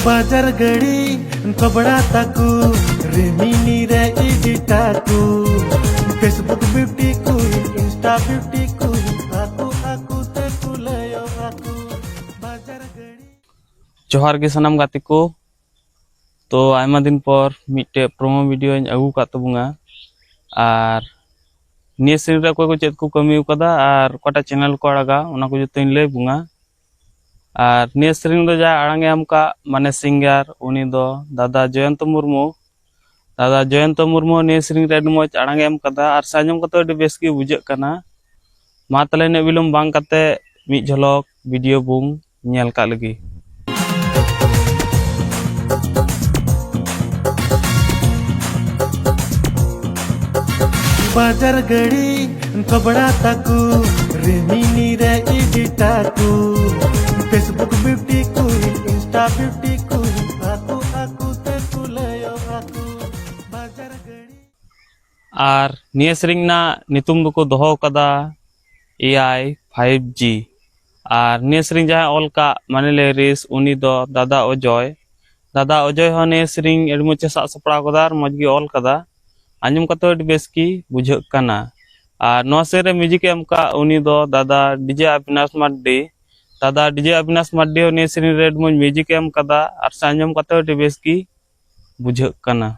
बाजार गड़ी कपड़ा ताकू रेमिनी रे एडिटाकू फेसबुक ब्यूटी को इंस्टा ब्यूटी को आकू आकू ते कुलयो आकू बाजार गड़ी जोहार गे सनाम गाते को तो आयमा दिन पर मिटे प्रोमो वीडियो अगू का तबुंगा और निये श्रेणी रे को चेद को कमी कदा और कोटा चैनल को अड़गा उना को जतो लय बुंगा और निये श्रेणी दो जा आड़ांगे हमका माने सिंगर उनी दो दादा जयंत मुर्मू निये श्रेणी रे अडि मोज आड़ांगे हम कदा और साजम कतो अडि बेस गे बुझाग कना मा तले ने विलम बांग कते मि झलक वीडियो बुंग नेल का लगी बाजार गड़ी कपड़ा ताकू रेमिनी रे एडिटाकू फेसबुक ब्यूटी को इंस्टा ब्यूटी को आकू आकू ते कुलयो आकू बाजार गड़ी और निये श्रेणी ना नितुम दो को दोहो कदा AI 5G और निये श्रेणी जहाँ ऑल का माने लिरिक्स उनी दो दादा अजय हो निये श्रेणी अडि मोचे सा सपड़ा कदा और मज गे ऑल कदा आंजम कतो अडि बेस की बुझाग कना और नो सेरे म्यूजिक एम का उनी दो दादा डीजे अविनाश माड्डी ने श्रेणी रे अडि मोज म्यूजिक एम कदा और आंजम कतो अडि बेस की बुझाग कना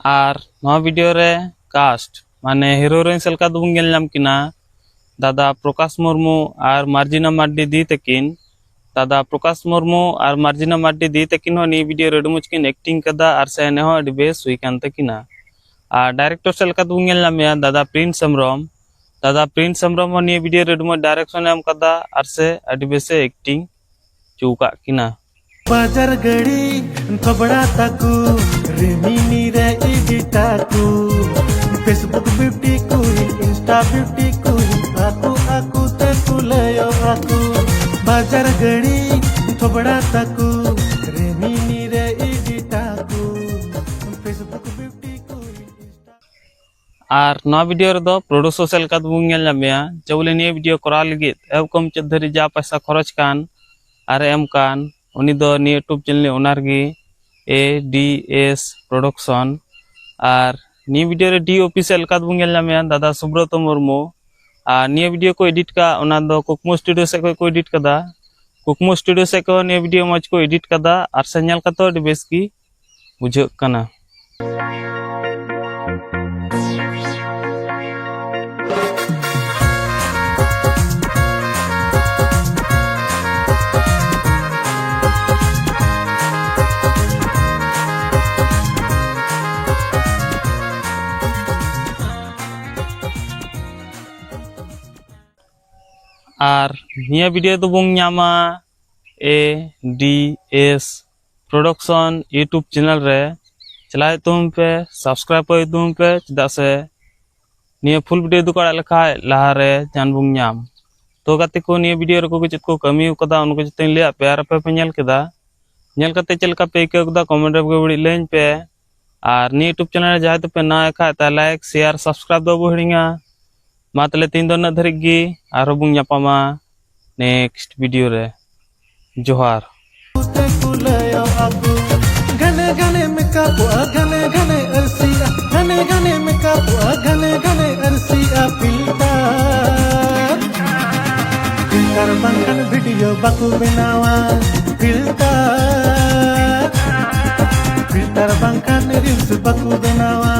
और नवा वीडियो रे कास्ट माने हीरोइन सेलका दुबुं गेल नाम किना दादा प्रकाश मुर्मू और मार्जिना माड्डी दी तकिन दादा प्रकाश मुर्मू और मार्जिना माड्डी दी तकिन हो नी वीडियो रे मुचकिन एक्टिंग कदा और सेने हो अडि बेस हुई कान तकिना और डायरेक्टर सेलका दुबुं गेल नाम या दादा प्रिंस समरम हो नी वीडियो रे मो डायरेक्शन एम कदा और से अडि बेस एक्टिंग चूका किना बाजार गड़ी कपड़ा ताकू रेमिनी रे एडिटाकू फेसबुक ब्यूटी को इंस्टा ब्यूटी को आकू आकू ते कुलयो आकू बाजार गड़ी कपड़ा ताकू रेमिनी रे एडिटाकू फेसबुक ब्यूटी को और नवा वीडियो रे दो प्रोड्यूसर सेलका दुबुं गेल नामया जबले नि वीडियो करा लगित एव कम चधरी जा पैसा खर्च कान और एम कान उनी दो नि यूट्यूब चैनल ओनरगी ADS प्रोडक्शन और नि वीडियो रे DOP सेलका दुबुं गेल नामया दादा सुब्रत मुर्मू और नि वीडियो को एडिट का उना दो कुकमो स्टूडियो से को एडिट कदा कुकमो स्टूडियो से को नि वीडियो मज को एडिट कदा और सेनल कतो अडि बेस की बुझाग कना और निया वीडियो तो बुंग Nyama ADS production YouTube channel रे चलाए तुम पे सब्सक्राइब कर तुम पे चदा से निया फुल वीडियो दो कड़ा लखा लहा रे जान बुंग न्याम तो गाते को निया वीडियो रे को चेद को कमी कदा उनको जते ले प्यार पे नेल कदा नेल कते चलका पे के कदा कमेंट रे बड़ी लेन पे और निया यूट्यूब चैनल रे जाय तो पे ना खा ता लाइक शेयर सब्सक्राइब दो बहिङा मा तले तीन दो न धरिगी आरो बुंग ᱧᱟᱯᱟᱢᱟ नेक्स्ट वीडियो रे जोहार ते कुलयो आकू घने घने मेकअप घने घने अरसिया घने घने मेकअप घने घने अरसिया फिल्टर बंकन वीडियो बाकू बनावा फिल्टर बंकन रील्स बाकू बनावा